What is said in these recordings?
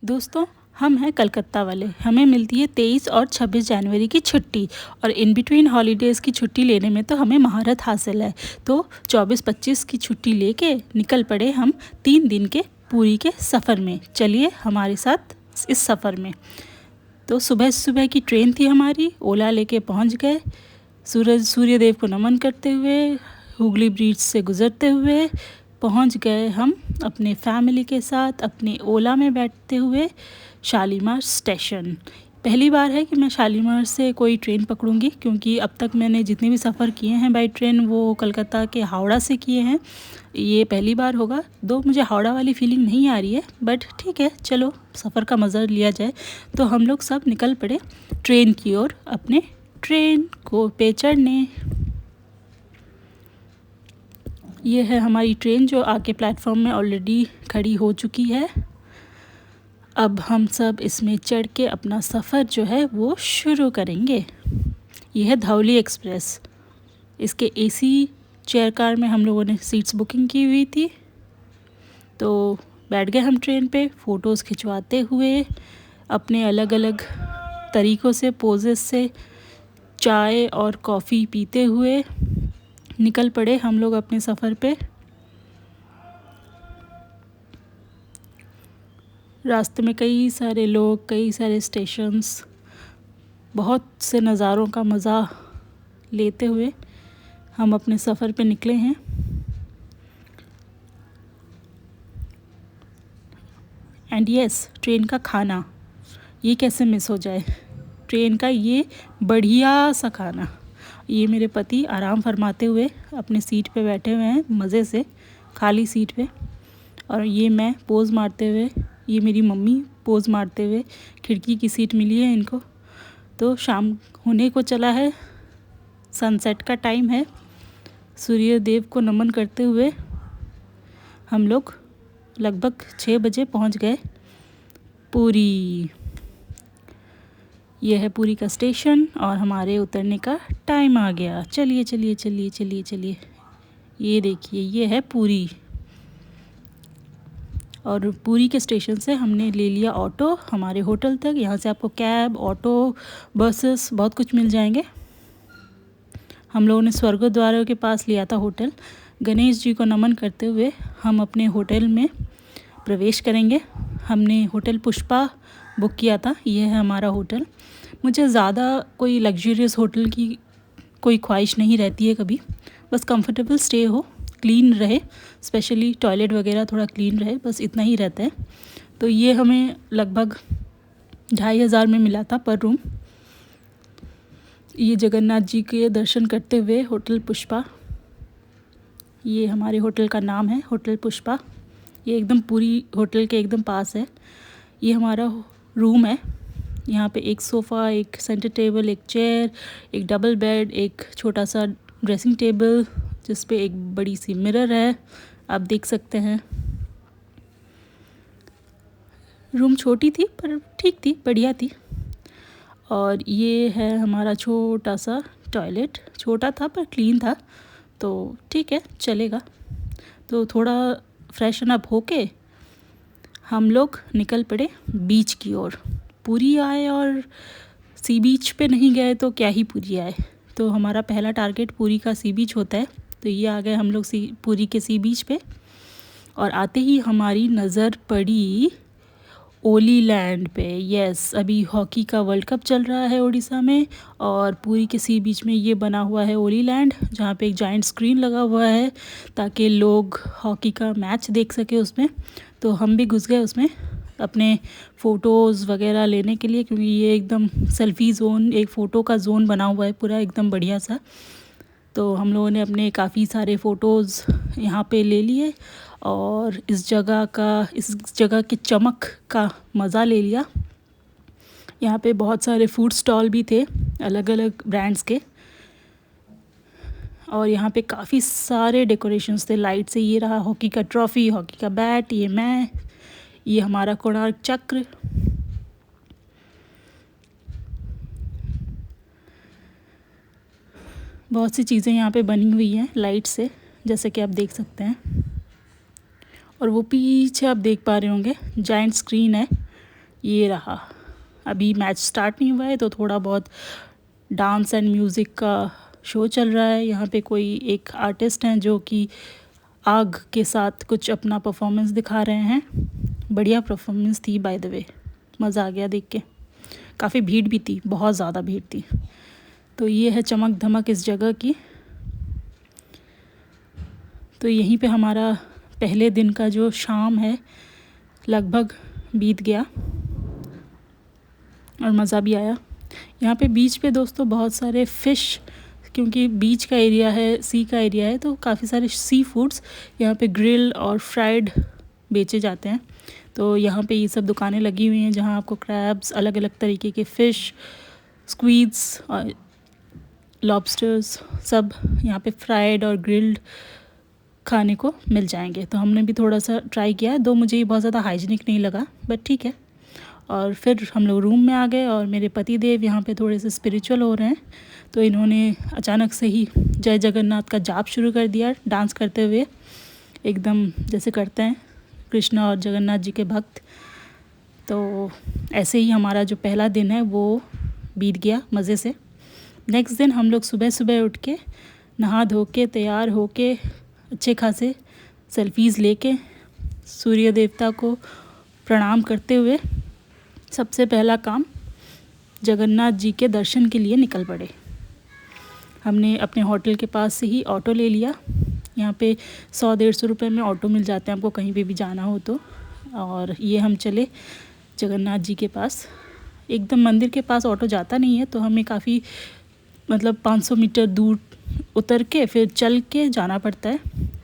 दोस्तों, हम हैं कलकत्ता वाले। हमें मिलती है 23 और 26 जनवरी की छुट्टी, और इन बिटवीन हॉलीडेज़ की छुट्टी लेने में तो हमें महारत हासिल है। तो 24-25 की छुट्टी लेके निकल पड़े हम 3 दिन के पुरी के सफ़र में। चलिए हमारे साथ इस सफ़र में। तो सुबह सुबह की ट्रेन थी हमारी, ओला लेके पहुंच गए। सूर्यदेव को नमन करते हुए, हुगली ब्रिज से गुज़रते हुए पहुंच गए हम अपने फैमिली के साथ अपने ओला में बैठते हुए शालीमार स्टेशन। पहली बार है कि मैं शालीमार से कोई ट्रेन पकड़ूंगी, क्योंकि अब तक मैंने जितने भी सफ़र किए हैं बाई ट्रेन वो कलकत्ता के हावड़ा से किए हैं। ये पहली बार होगा, दो मुझे हावड़ा वाली फीलिंग नहीं आ रही है, बट ठीक है, चलो सफ़र का मज़ा लिया जाए। तो हम लोग सब निकल पड़े ट्रेन की ओर, अपने ट्रेन को पे चढ़ने। ये है हमारी ट्रेन जो आके प्लेटफॉर्म में ऑलरेडी खड़ी हो चुकी है। अब हम सब इसमें चढ़ के अपना सफ़र जो है वो शुरू करेंगे। ये है धौली एक्सप्रेस। इसके एसी चेयर कार में हम लोगों ने सीट्स बुकिंग की हुई थी। तो बैठ गए हम ट्रेन पे, फ़ोटोज़ खिंचवाते हुए, अपने अलग अलग तरीक़ों से पोजेस से चाय और कॉफ़ी पीते हुए निकल पड़े हम लोग अपने सफ़र पे। रास्ते में कई सारे लोग, कई सारे स्टेशंस, बहुत से नज़ारों का मज़ा लेते हुए हम अपने सफ़र पे निकले हैं। एंड यस, ट्रेन का खाना ये कैसे मिस हो जाए। ट्रेन का ये बढ़िया सा खाना। ये मेरे पति आराम फरमाते हुए अपने सीट पे बैठे हुए हैं मज़े से, खाली सीट पे, और ये मैं पोज़ मारते हुए, ये मेरी मम्मी पोज़ मारते हुए। खिड़की की सीट मिली है इनको। तो शाम होने को चला है, सनसेट का टाइम है। सूर्य देव को नमन करते हुए हम लोग लगभग 6 बजे पहुंच गए पुरी। यह है पुरी का स्टेशन और हमारे उतरने का टाइम आ गया। चलिए चलिए चलिए चलिए चलिए, ये देखिए, ये है पुरी। और पुरी के स्टेशन से हमने ले लिया ऑटो हमारे होटल तक। यहाँ से आपको कैब, ऑटो, बसेस बहुत कुछ मिल जाएंगे। हम लोगों ने स्वर्गद्वार के पास लिया था होटल। गणेश जी को नमन करते हुए हम अपने होटल में प्रवेश करेंगे। हमने होटल पुष्पा बुक किया था। ये है हमारा होटल। मुझे ज़्यादा कोई लग्जरियस होटल की कोई ख्वाहिश नहीं रहती है कभी, बस कंफर्टेबल स्टे हो, क्लीन रहे, स्पेशली टॉयलेट वगैरह थोड़ा क्लीन रहे, बस इतना ही रहता है। तो ये हमें लगभग 2500 में मिला था पर रूम। ये जगन्नाथ जी के दर्शन करते हुए होटल पुष्पा, ये हमारे होटल का नाम है, होटल पुष्पा। ये एकदम पूरी होटल के एकदम पास है। ये हमारा रूम है। यहाँ पे एक सोफ़ा, एक सेंटर टेबल, एक चेयर, एक डबल बेड, एक छोटा सा ड्रेसिंग टेबल जिस पे एक बड़ी सी मिरर है, आप देख सकते हैं। रूम छोटी थी पर ठीक थी, बढ़िया थी। और ये है हमारा छोटा सा टॉयलेट। छोटा था पर क्लीन था, तो ठीक है, चलेगा। तो थोड़ा फ्रेशन अप होके हम लोग निकल पड़े बीच की ओर। पुरी आए और सी बीच पे नहीं गए तो क्या ही पुरी आए। तो हमारा पहला टारगेट पुरी का सी बीच होता है। तो ये आ गए हम लोग पुरी के सी बीच पे, और आते ही हमारी नज़र पड़ी ओली लैंड पे। यस, अभी हॉकी का वर्ल्ड कप चल रहा है उड़ीसा में, और पुरी के सी बीच में ये बना हुआ है ओली लैंड, जहाँ पे एक जाइंट स्क्रीन लगा हुआ है ताकि लोग हॉकी का मैच देख सके उसमें। तो हम भी घुस गए उसमें अपने फ़ोटोज़ वगैरह लेने के लिए, क्योंकि ये एकदम सेल्फ़ी ज़ोन, एक फ़ोटो का ज़ोन बना हुआ है पूरा एकदम बढ़िया सा। तो हम लोगों ने अपने काफ़ी सारे फ़ोटोज़ यहाँ पे ले लिए और इस जगह की चमक का मज़ा ले लिया। यहाँ पे बहुत सारे फूड स्टॉल भी थे अलग अलग ब्रांड्स के, और यहाँ पे काफ़ी सारे डेकोरेशंस थे लाइट से। ये रहा हॉकी का ट्रॉफ़ी, हॉकी का बैट, ये हमारा कोणार्क चक्र। बहुत सी चीज़ें यहाँ पे बनी हुई हैं लाइट से, जैसे कि आप देख सकते हैं। और वो पीछे आप देख पा रहे होंगे जाइंट स्क्रीन है ये रहा। अभी मैच स्टार्ट नहीं हुआ है तो थोड़ा बहुत डांस एंड म्यूज़िक का शो चल रहा है। यहाँ पे कोई एक आर्टिस्ट हैं जो कि आग के साथ कुछ अपना परफॉर्मेंस दिखा रहे हैं। बढ़िया परफॉर्मेंस थी बाय द वे, मज़ा आ गया देख के। काफ़ी भीड़ भी थी, बहुत ज़्यादा भीड़ थी। तो ये है चमक धमक इस जगह की। तो यहीं पे हमारा पहले दिन का जो शाम है लगभग बीत गया और मज़ा भी आया। यहाँ पे बीच पे दोस्तों बहुत सारे फ़िश, क्योंकि बीच का एरिया है, सी का एरिया है, तो काफ़ी सारे सी फूड्स यहाँ पे ग्रिल और फ्राइड बेचे जाते हैं। तो यहाँ पे ये सब दुकानें लगी हुई हैं जहाँ आपको क्रैब्स, अलग अलग तरीके के फ़िश, स्क्वीड्स और लॉबस्टर्स सब यहाँ पे फ्राइड और ग्रिल्ड खाने को मिल जाएंगे। तो हमने भी थोड़ा सा ट्राई किया है, दो मुझे ये बहुत ज़्यादा हाइजीनिक नहीं लगा, बट ठीक है। और फिर हम लोग रूम में आ गए और मेरे पति देव यहाँ पे थोड़े से स्पिरिचुअल हो रहे हैं, तो इन्होंने अचानक से ही जय जगन्नाथ का जाप शुरू कर दिया, डांस करते हुए, एकदम जैसे करते हैं कृष्णा और जगन्नाथ जी के भक्त। तो ऐसे ही हमारा जो पहला दिन है वो बीत गया मज़े से। नेक्स्ट दिन हम लोग सुबह सुबह उठ के नहा धो के तैयार हो के अच्छे खासे सेल्फीज़ लेके सूर्य देवता को प्रणाम करते हुए सबसे पहला काम जगन्नाथ जी के दर्शन के लिए निकल पड़े। हमने अपने होटल के पास से ही ऑटो ले लिया। यहाँ पे 100-150 रुपये में ऑटो मिल जाते हैं आपको कहीं पे भी जाना हो तो। और ये हम चले जगन्नाथ जी के पास। एकदम मंदिर के पास ऑटो जाता नहीं है, तो हमें काफ़ी मतलब 500 मीटर दूर उतर के फिर चल के जाना पड़ता है।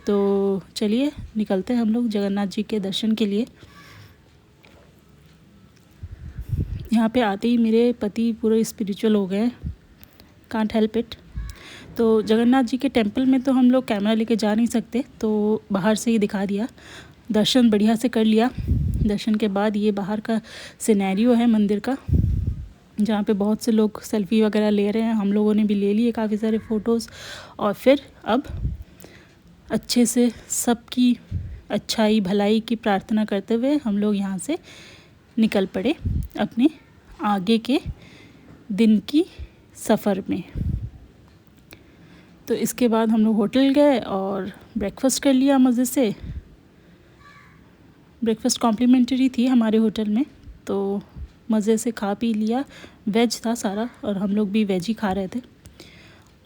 तो चलिए निकलते हैं हम लोग जगन्नाथ जी के दर्शन के लिए। यहाँ पे आते ही मेरे पति पूरे स्पिरिचुअल हो गए, कांट हेल्प इट। तो जगन्नाथ जी के टेंपल में तो हम लोग कैमरा लेके जा नहीं सकते, तो बाहर से ही दिखा दिया। दर्शन बढ़िया से कर लिया। दर्शन के बाद ये बाहर का सिनेरियो है मंदिर का, जहाँ पे बहुत से लोग सेल्फ़ी वगैरह ले रहे हैं। हम लोगों ने भी ले लिए काफ़ी सारे फ़ोटोज़। और फिर अब अच्छे से सबकी अच्छाई भलाई की प्रार्थना करते हुए हम लोग यहाँ से निकल पड़े अपने आगे के दिन की सफ़र में। तो इसके बाद हम लोग होटल गए और ब्रेकफ़ास्ट कर लिया मज़े से। ब्रेकफ़ास्ट कॉम्प्लीमेंट्री थी हमारे होटल में, तो मज़े से खा पी लिया। वेज था सारा और हम लोग भी वेज ही खा रहे थे।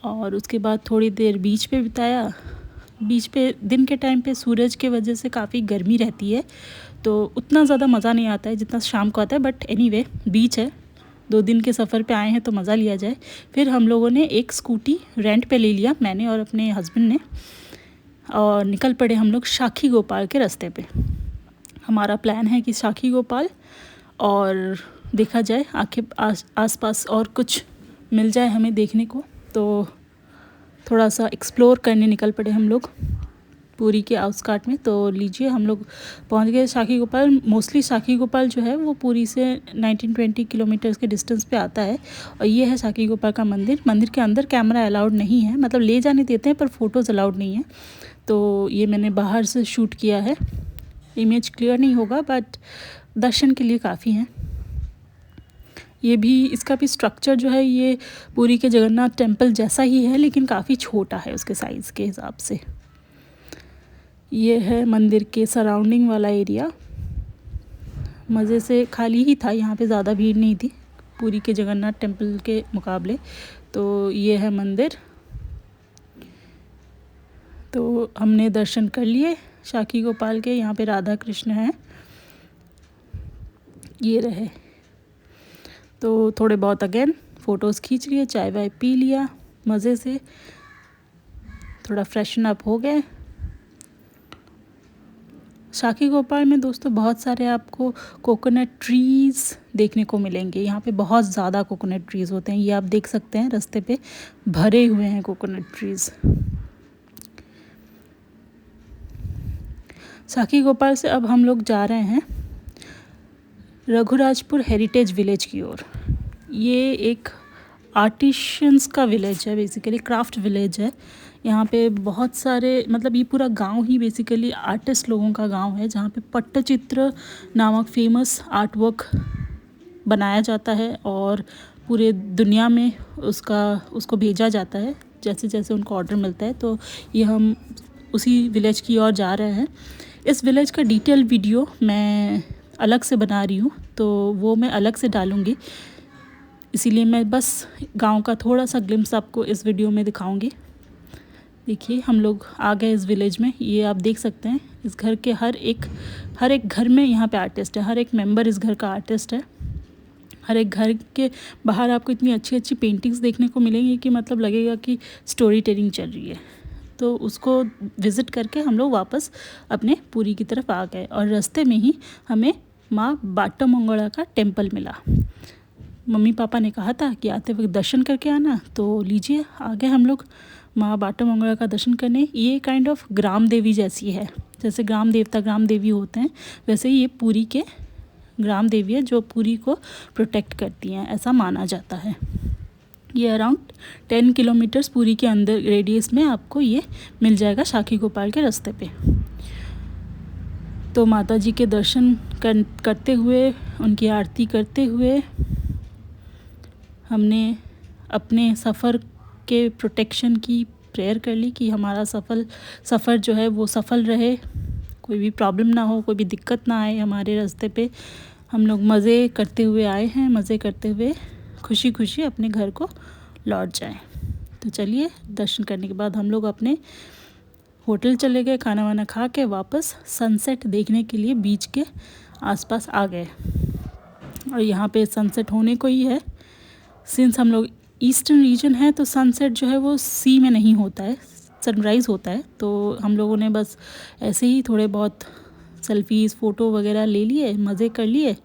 और उसके बाद थोड़ी देर बीच पे बिताया। बीच पे दिन के टाइम पे सूरज के वजह से काफ़ी गर्मी रहती है, तो उतना ज़्यादा मज़ा नहीं आता है जितना शाम को आता है। बट एनीवे बीच है, 2 दिन के सफ़र पे आए हैं तो मज़ा लिया जाए। फिर हम लोगों ने एक स्कूटी रेंट पे ले लिया, मैंने और अपने हस्बैंड ने, और निकल पड़े हम लोग साखी गोपाल के रास्ते पे। हमारा प्लान है कि साखी गोपाल और देखा जाए आस पास और कुछ मिल जाए हमें देखने को, तो थोड़ा सा एक्सप्लोर करने निकल पड़े हम लोग पुरी के आउटस्कर्ट में। तो लीजिए हम लोग पहुंच गए साखी गोपाल। मोस्टली साखी गोपाल जो है वो पुरी से 19-20 किलोमीटर्स के डिस्टेंस पे आता है। और ये है साखी गोपाल का मंदिर। मंदिर के अंदर कैमरा अलाउड नहीं है, मतलब ले जाने देते हैं पर फ़ोटोज़ अलाउड नहीं है। तो ये मैंने बाहर से शूट किया है, इमेज क्लियर नहीं होगा बट दर्शन के लिए काफ़ी हैं। ये भी, इसका भी स्ट्रक्चर जो है ये पुरी के जगन्नाथ टेंपल जैसा ही है, लेकिन काफ़ी छोटा है उसके साइज़ के हिसाब से। ये है मंदिर के सराउंडिंग वाला एरिया। मज़े से खाली ही था, यहाँ पे ज़्यादा भीड़ नहीं थी पुरी के जगन्नाथ टेंपल के मुकाबले। तो ये है मंदिर। तो हमने दर्शन कर लिए साखी गोपाल के। यहाँ पे राधा कृष्ण हैं, ये रहे। तो थोड़े बहुत अगेन फ़ोटोज़ खींच लिए, चाय वाय पी लिया मज़े से, थोड़ा फ्रेशन अप हो गए। साखी गोपाल में दोस्तों बहुत सारे आपको कोकोनट ट्रीज़ देखने को मिलेंगे। यहाँ पे बहुत ज़्यादा कोकोनट ट्रीज़ होते हैं, ये आप देख सकते हैं रास्ते पे भरे हुए हैं कोकोनट ट्रीज़। साखी गोपाल से अब हम लोग जा रहे हैं रघुराजपुर हेरिटेज विलेज की ओर। ये एक आर्टिशंस का विलेज है, बेसिकली क्राफ्ट विलेज है। यहाँ पे बहुत सारे, मतलब ये पूरा गांव ही बेसिकली आर्टिस्ट लोगों का गांव है, जहाँ पे पट्टचित्र नामक फेमस आर्ट वर्क बनाया जाता है और पूरे दुनिया में उसको भेजा जाता है जैसे जैसे उनको ऑर्डर मिलता है। तो ये हम उसी विलेज की ओर जा रहे हैं। इस विलेज का डिटेल वीडियो मैं अलग से बना रही हूँ, तो वो मैं अलग से डालूँगी, इसीलिए मैं बस गांव का थोड़ा सा ग्लिम्स आपको इस वीडियो में दिखाऊंगी। देखिए हम लोग आ गए इस विलेज में। ये आप देख सकते हैं इस घर के हर एक घर में यहाँ पे आर्टिस्ट है, हर एक मेंबर इस घर का आर्टिस्ट है। हर एक घर के बाहर आपको इतनी अच्छी अच्छी पेंटिंग्स देखने को मिलेंगी कि मतलब लगेगा कि स्टोरी टेलिंग चल रही है। तो उसको विज़िट करके हम लोग वापस अपने पुरी की तरफ आ गए और रास्ते में ही हमें माँ बाटमंगला का टेम्पल मिला। मम्मी पापा ने कहा था कि आते वक्त दर्शन करके आना, तो लीजिए आ गए हम लोग माँ बाटमंगला का दर्शन करने। ये काइंड ऑफ ग्राम देवी जैसी है, जैसे ग्राम देवता ग्राम देवी होते हैं वैसे ही ये पुरी के ग्राम देवी है जो पुरी को प्रोटेक्ट करती हैं, ऐसा माना जाता है। ये अराउंड 10 किलोमीटर्स पुरी के अंदर रेडियस में आपको ये मिल जाएगा साखी गोपाल के रास्ते पे। तो माता जी के दर्शन करते हुए, उनकी आरती करते हुए हमने अपने सफ़र के प्रोटेक्शन की प्रेयर कर ली कि हमारा सफ़र जो है वो सफल रहे, कोई भी प्रॉब्लम ना हो, कोई भी दिक्कत ना आए हमारे रास्ते पे। हम लोग मज़े करते हुए आए हैं, मज़े करते हुए खुशी खुशी अपने घर को लौट जाएं। तो चलिए दर्शन करने के बाद हम लोग अपने होटल चले गए, खाना वाना खा के वापस सनसेट देखने के लिए बीच के आसपास आ गए। और यहाँ पे सनसेट होने को ही है। सिंस हम लोग ईस्टर्न रीजन है तो सनसेट जो है वो सी में नहीं होता है, सनराइज़ होता है। तो हम लोगों ने बस ऐसे ही थोड़े बहुत सेल्फीज़ फ़ोटो वगैरह ले लिए, मज़े कर लिए।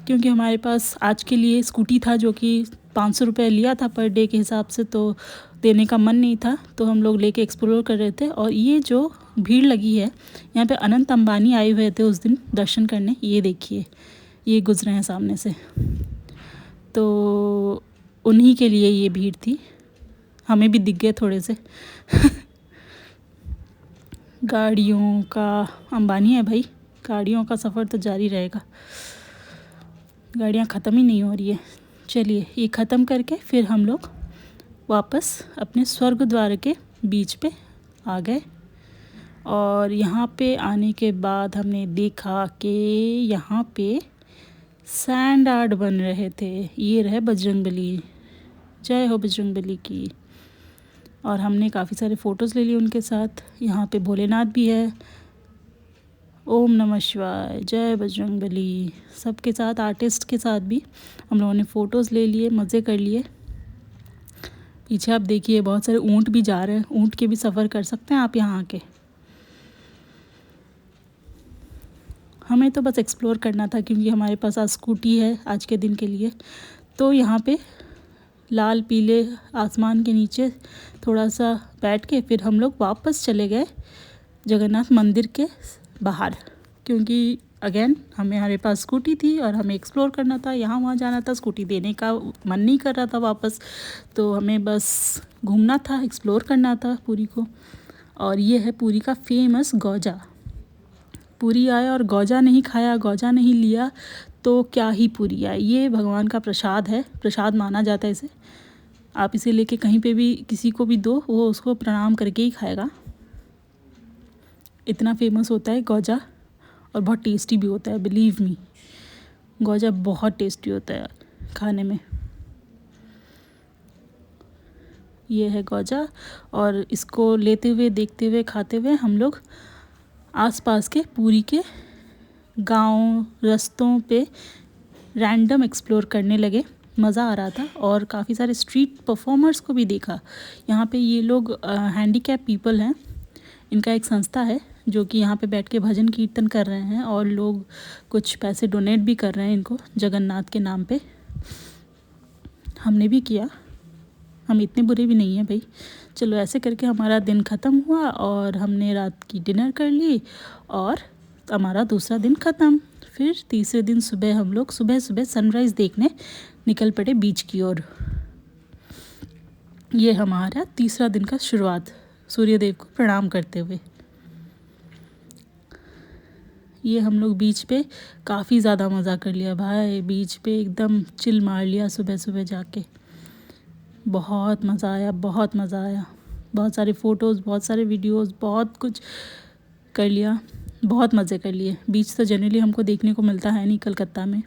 क्योंकि हमारे पास आज के लिए स्कूटी था जो कि 500 रुपये लिया था पर डे के हिसाब से, तो देने का मन नहीं था, तो हम लोग लेके एक्सप्लोर कर रहे थे। और ये जो भीड़ लगी है यहाँ पे, अनंत अंबानी आए हुए थे उस दिन दर्शन करने। ये देखिए ये गुजरे हैं सामने से, तो उन्हीं के लिए ये भीड़ थी। हमें भी दिख गए थोड़े से गाड़ियों का अंबानी है भाई, गाड़ियों का सफ़र तो जारी रहेगा, गाड़ियाँ ख़त्म ही नहीं हो रही है। चलिए ये ख़त्म करके फिर हम लोग वापस अपने स्वर्ग द्वार के बीच पे आ गए। और यहाँ पे आने के बाद हमने देखा कि यहाँ पे सैंड आर्ट बन रहे थे। ये रहे बजरंगबली, जय हो बजरंगबली की। और हमने काफ़ी सारे फ़ोटोज़ ले लिए उनके साथ। यहाँ पे भोलेनाथ भी है, ओम नमः शिवाय, जय बजरंगबली। सबके साथ, आर्टिस्ट के साथ भी हम लोगों ने फ़ोटोज़ ले लिए, मज़े कर लिए। पीछे आप देखिए बहुत सारे ऊँट भी जा रहे हैं, ऊँट के भी सफ़र कर सकते हैं आप यहाँ आके। हमें तो बस एक्सप्लोर करना था क्योंकि हमारे पास आज स्कूटी है आज के दिन के लिए। तो यहाँ पे लाल पीले आसमान के नीचे थोड़ा सा बैठ के फिर हम लोग वापस चले गए जगन्नाथ मंदिर के बाहर, क्योंकि अगेन हमारे पास स्कूटी थी और हमें एक्सप्लोर करना था, यहाँ वहाँ जाना था। स्कूटी देने का मन नहीं कर रहा था वापस, तो हमें बस घूमना था, एक्सप्लोर करना था पुरी को। और ये है पुरी का फेमस गौजा। पुरी आया और गौजा नहीं खाया, गौजा नहीं लिया तो क्या ही पुरी आए। ये भगवान का प्रसाद है, प्रसाद माना जाता है इसे। आप इसे लेके कहीं पे भी किसी को भी दो, वो उसको प्रणाम करके ही खाएगा। इतना फेमस होता है गौजा, और बहुत टेस्टी भी होता है, बिलीव मी। गौजा बहुत टेस्टी होता है खाने में। ये है गौजा, और इसको लेते हुए, देखते हुए, खाते हुए हम लोग आसपास के पुरी के गांव रास्तों पे रैंडम एक्सप्लोर करने लगे। मज़ा आ रहा था और काफ़ी सारे स्ट्रीट परफॉर्मर्स को भी देखा। यहाँ पे ये लोग हैंडीकैप पीपल हैं, इनका एक संस्था है जो कि यहाँ पे बैठ के भजन कीर्तन कर रहे हैं और लोग कुछ पैसे डोनेट भी कर रहे हैं इनको जगन्नाथ के नाम पे। हमने भी किया, हम इतने बुरे भी नहीं हैं भाई। चलो ऐसे करके हमारा दिन ख़त्म हुआ और हमने रात की डिनर कर ली और हमारा दूसरा दिन ख़त्म। फिर तीसरे दिन सुबह हम लोग सुबह सुबह सनराइज़ देखने निकल पड़े बीच की ओर। ये हमारा तीसरा दिन का शुरुआत सूर्यदेव को प्रणाम करते हुए। ये हम लोग बीच पे काफ़ी ज़्यादा मज़ा कर लिया भाई, बीच पे एकदम चिल मार लिया सुबह सुबह जाके। बहुत मज़ा आया, बहुत मज़ा आया। बहुत सारे फ़ोटोज़, बहुत सारे वीडियोज़, बहुत कुछ कर लिया, बहुत मज़े कर लिए। बीच तो जनरली हमको देखने को मिलता है नहीं कलकत्ता में,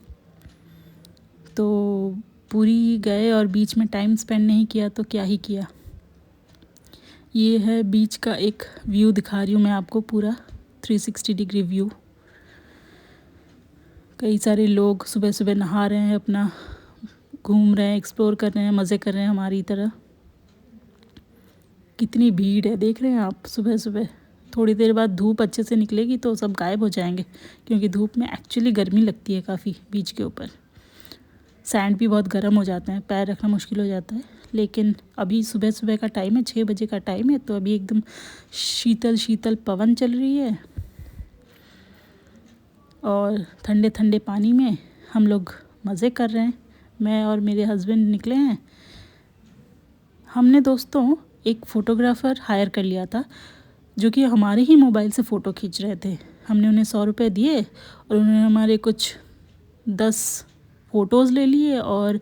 तो पूरी गए और बीच में टाइम स्पेंड नहीं किया तो क्या ही किया। ये है बीच का एक व्यू दिखा रही हूँ मैं आपको, पूरा 360 डिग्री व्यू। कई सारे लोग सुबह सुबह नहा रहे हैं, अपना घूम रहे हैं, एक्सप्लोर कर रहे हैं, मज़े कर रहे हैं हमारी तरह। कितनी भीड़ है देख रहे हैं आप सुबह सुबह। थोड़ी देर बाद धूप अच्छे से निकलेगी तो सब गायब हो जाएंगे, क्योंकि धूप में एक्चुअली गर्मी लगती है काफ़ी बीच के ऊपर। सैंड भी बहुत गर्म हो जाते हैं, पैर रखना मुश्किल हो जाता है। लेकिन अभी सुबह सुबह का टाइम है, 6 बजे का टाइम है, तो अभी एकदम शीतल शीतल पवन चल रही है और ठंडे ठंडे पानी में हम लोग मज़े कर रहे हैं। मैं और मेरे हस्बैंड निकले हैं। हमने दोस्तों एक फ़ोटोग्राफ़र हायर कर लिया था, जो कि हमारे ही मोबाइल से फ़ोटो खींच रहे थे। हमने उन्हें 100 रुपये दिए और उन्होंने हमारे कुछ 10 फ़ोटोज़ ले लिए और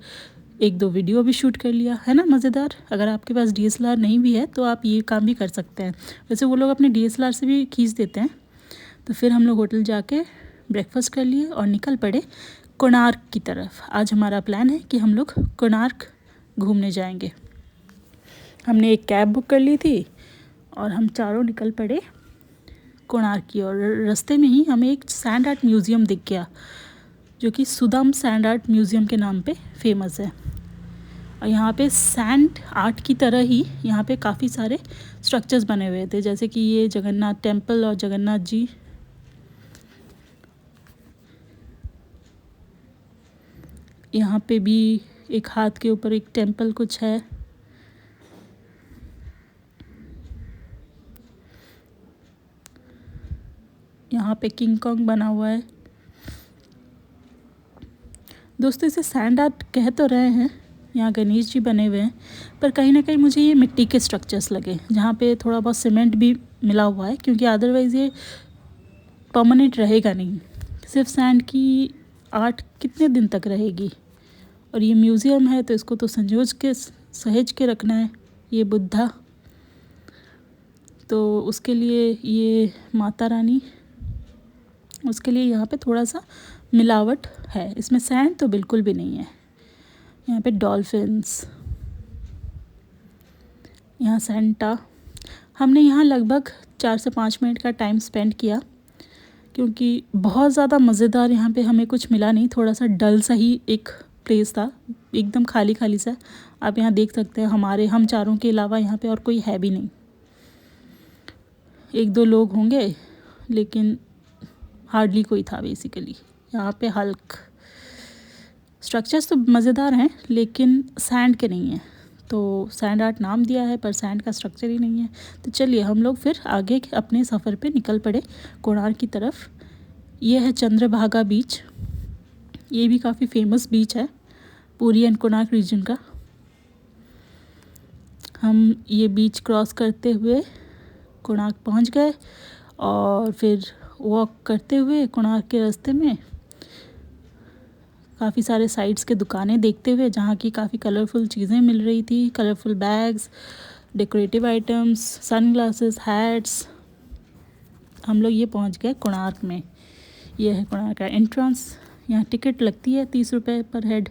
1-2 वीडियो भी शूट कर लिया। है ना मज़ेदार? अगर आपके पास DSLR नहीं भी है तो आप ये काम भी कर सकते हैं। वैसे वो लोग अपने DSLR से भी खींच देते हैं। तो फिर हम लोग होटल जाके ब्रेकफास्ट कर लिए और निकल पड़े कोणार्क की तरफ। आज हमारा प्लान है कि हम लोग कोणार्क घूमने जाएंगे। हमने एक कैब बुक कर ली थी और हम चारों निकल पड़े कोणार्क की ओर। रास्ते में ही हमें एक सैंड आर्ट म्यूज़ियम दिख गया, जो कि सुदाम सैंड आर्ट म्यूज़ियम के नाम पे फेमस है। और यहाँ पे सैंड आर्ट की तरह ही यहाँ पे काफ़ी सारे स्ट्रक्चर्स बने हुए थे, जैसे कि ये जगन्नाथ टेम्पल और जगन्नाथ जी। यहाँ पे भी एक हाथ के ऊपर एक टेम्पल कुछ है। यहाँ पे किंग कॉन्ग बना हुआ है। दोस्तों इसे सैंड आर्ट कह तो रहे हैं, यहाँ गणेश जी बने हुए हैं, पर कहीं ना कहीं मुझे ये मिट्टी के स्ट्रक्चर्स लगे, जहाँ पे थोड़ा बहुत सीमेंट भी मिला हुआ है, क्योंकि अदरवाइज़ ये परमानेंट रहेगा नहीं। सिर्फ सैंड की आर्ट कितने दिन तक रहेगी। और ये म्यूज़ियम है तो इसको तो सहेज के रखना है। ये बुद्धा, तो उसके लिए ये माता रानी, उसके लिए यहाँ पे थोड़ा सा मिलावट है। इसमें सैंड तो बिल्कुल भी नहीं है। यहाँ पे डॉल्फिन्स, यहाँ सैंटा। हमने यहाँ लगभग 4 से 5 मिनट का टाइम स्पेंड किया, क्योंकि बहुत ज़्यादा मज़ेदार यहाँ पे हमें कुछ मिला नहीं। थोड़ा सा डल सा ही एक प्लेस था, एकदम खाली खाली सा। आप यहाँ देख सकते हैं हम चारों के अलावा यहाँ पे और कोई है भी नहीं। 1-2 लोग होंगे, लेकिन हार्डली कोई था बेसिकली। यहाँ पे हल्क स्ट्रक्चर्स तो मज़ेदार हैं, लेकिन सैंड के नहीं हैं। तो सैंड आर्ट नाम दिया है, पर सैंड का स्ट्रक्चर ही नहीं है। तो चलिए हम लोग फिर आगे अपने सफ़र पे निकल पड़े कोणार्क की तरफ। ये है चंद्रभागा बीच। ये भी काफ़ी फेमस बीच है पुरी एंड कोणार्क रीजन का। हम ये बीच क्रॉस करते हुए कोणार्क पहुंच गए और फिर वॉक करते हुए कोणार्क के रास्ते में काफ़ी सारे साइड्स के दुकानें देखते हुए, जहाँ की काफ़ी कलरफुल चीज़ें मिल रही थी। Colourful bags, decorative items, sunglasses, hats. हम लोग ये पहुँच गए कोणार्क में। ये है कोणार्क का एंट्रेंस। यहाँ टिकट लगती है 30 रुपये पर हेड।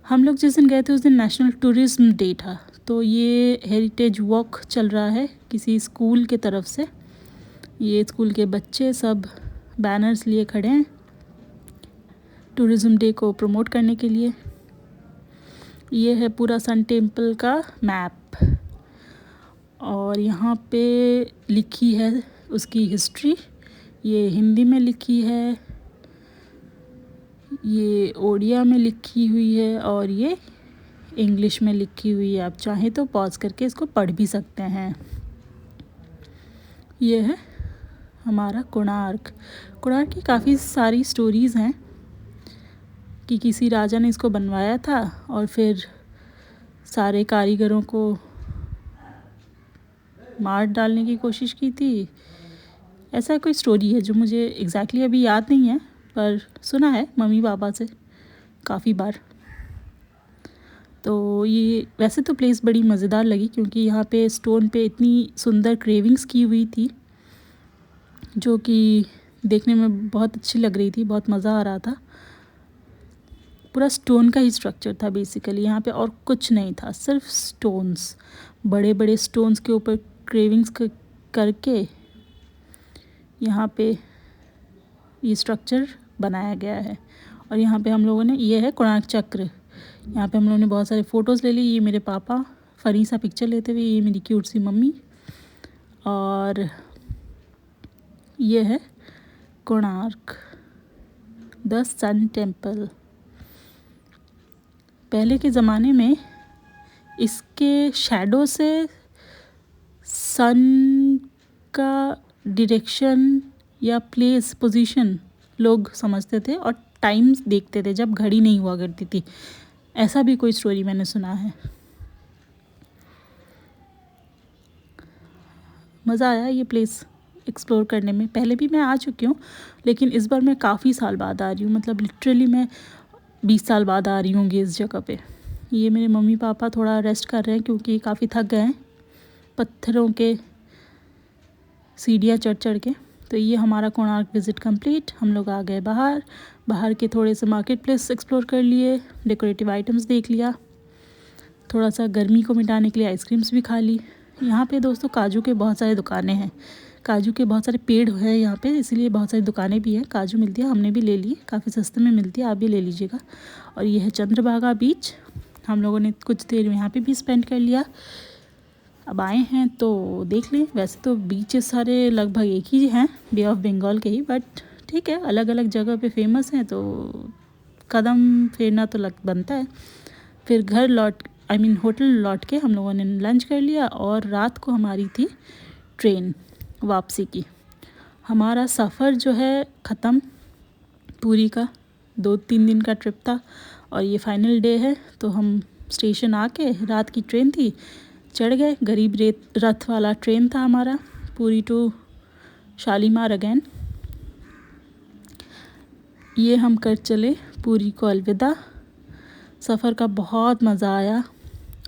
हम लोग जिस दिन गए थे उस दिन नेशनल टूरिज़्म डे था, तो ये हेरिटेज वॉक चल रहा है किसी स्कूल के तरफ से। ये स्कूल के बच्चे सब बैनर्स लिए खड़े हैं टूरिज़्म डे को प्रमोट करने के लिए। ये है पूरा सन टेम्पल का मैप, और यहाँ पे लिखी है उसकी हिस्ट्री। ये हिंदी में लिखी है, ये ओडिया में लिखी हुई है, और ये इंग्लिश में लिखी हुई है। आप चाहें तो पॉज करके इसको पढ़ भी सकते हैं। ये है हमारा कोणार्क। कोणार्क की काफ़ी सारी स्टोरीज़ हैं कि किसी राजा ने इसको बनवाया था और फिर सारे कारीगरों को मार डालने की कोशिश की थी, ऐसा कोई स्टोरी है जो मुझे एग्जैक्टली अभी याद नहीं है, पर सुना है मम्मी पापा से काफ़ी बार। तो ये वैसे तो प्लेस बड़ी मज़ेदार लगी, क्योंकि यहाँ पे स्टोन पे इतनी सुंदर क्रेविंग्स की हुई थी जो कि देखने में बहुत अच्छी लग रही थी, बहुत मज़ा आ रहा था। पूरा स्टोन का ही स्ट्रक्चर था बेसिकली, यहाँ पे और कुछ नहीं था, सिर्फ स्टोन्स, बड़े बड़े स्टोन्स के ऊपर क्रेविंग्स करके यहाँ पे ये स्ट्रक्चर बनाया गया है। और यहाँ पे हम लोगों ने, ये है कोणार्क चक्र, यहाँ पे हम लोगों ने बहुत सारे फ़ोटोज़ ले ली। ये मेरे पापा फ़नी सा पिक्चर लेते हुए, ये मेरी क्यूट सी मम्मी, और ये है कोणार्क द सन टेम्पल। पहले के ज़माने में इसके शैडो से सन का डायरेक्शन या प्लेस पोजीशन लोग समझते थे और टाइम्स देखते थे जब घड़ी नहीं हुआ करती थी। ऐसा भी कोई स्टोरी मैंने सुना है। मज़ा आया ये प्लेस एक्सप्लोर करने में। पहले भी मैं आ चुकी हूँ, लेकिन इस बार मैं काफ़ी साल बाद आ रही हूँ, मतलब लिटरली मैं 20 साल बाद आ रही होंगी इस जगह पे। ये मेरे मम्मी पापा थोड़ा रेस्ट कर रहे हैं क्योंकि काफ़ी थक गए हैं पत्थरों के सीढ़ियाँ चढ़ चढ़ के। तो ये हमारा कोणार्क विज़िट कंप्लीट। हम लोग आ गए बाहर के थोड़े से मार्केट प्लेस एक्सप्लोर कर लिए, डेकोरेटिव आइटम्स देख लिया, थोड़ा सा गर्मी को मिटाने के लिए आइसक्रीम्स भी खा ली। यहाँ पे दोस्तों काजू के बहुत सारे दुकानें हैं, काजू के बहुत सारे पेड़ हैं यहाँ पे, इसलिए बहुत सारी दुकानें भी हैं। काजू मिलती है, हमने भी ले ली, काफ़ी सस्ते में मिलती है, आप भी ले लीजिएगा। और ये है चंद्रभागा बीच, हम लोगों ने कुछ देर यहाँ पे भी स्पेंड कर लिया। अब आए हैं तो देख लें। वैसे तो बीचेस सारे लगभग एक ही हैं, बे ऑफ बंगाल के ही, बट ठीक है, अलग अलग जगह पे फेमस हैं तो कदम फेरना तो बनता है। फिर घर होटल लौट के हम लोगों ने लंच कर लिया, और रात को हमारी थी ट्रेन वापसी की। हमारा सफ़र जो है ख़त्म पूरी का, 2-3 दिन का ट्रिप था और ये फाइनल डे है। तो हम स्टेशन आके, रात की ट्रेन थी, चढ़ गए। गरीब रथ वाला ट्रेन था हमारा, पूरी टू शालीमार अगेन। ये हम कर चले पूरी को अलविदा। सफ़र का बहुत मज़ा आया,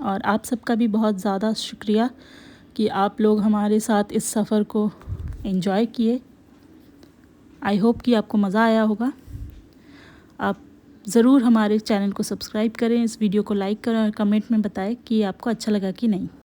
और आप सबका भी बहुत ज़्यादा शुक्रिया कि आप लोग हमारे साथ इस सफ़र को एंजॉय किए। आई होप कि आपको मज़ा आया होगा। आप ज़रूर हमारे चैनल को सब्सक्राइब करें, इस वीडियो को लाइक करें और कमेंट में बताएं कि आपको अच्छा लगा कि नहीं।